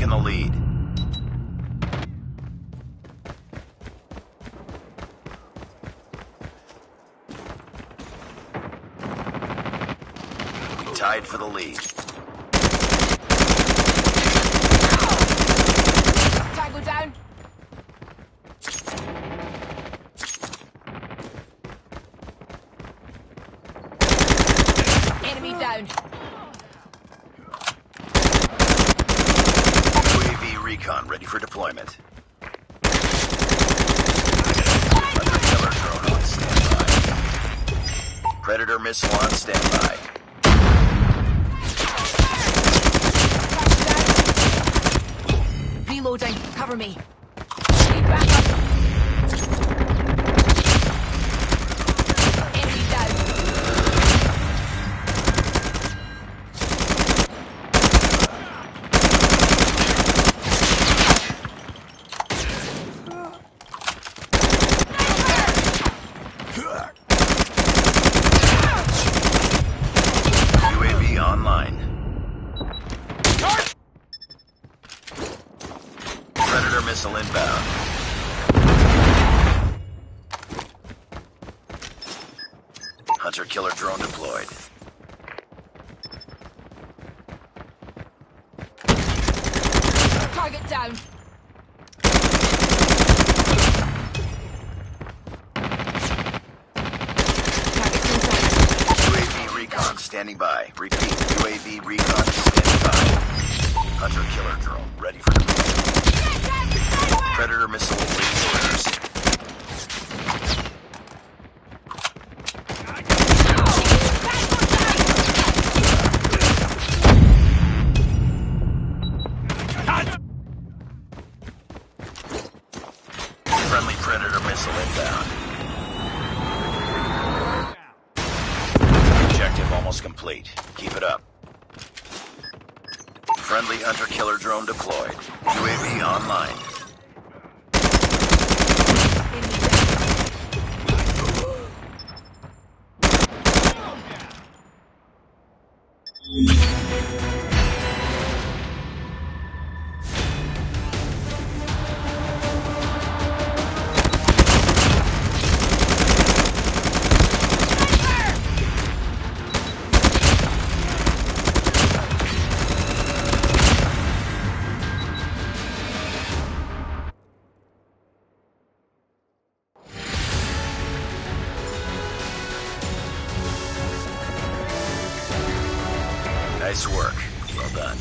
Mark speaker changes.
Speaker 1: taken the lead. We tied for the lead.
Speaker 2: Tango down. Enemy down.
Speaker 1: UAV recon ready for deployment. Hunter killer drone on standby. Predator missile on standby.
Speaker 2: Reloading. Cover me. Need backup. Enemy down.
Speaker 1: UAV online. Predator missile inbound. Hunter killer drone deployed.
Speaker 2: Target down. Target's in sight.
Speaker 1: UAV recon standing by. Repeat, UAV recon standing by. Hunter killer drone ready for deployment. Predator missile awaiting orders. Friendly Predator missile inbound. Objective almost complete. Keep it up. Friendly hunter killer drone deployed. UAV online. Nice work. Well done.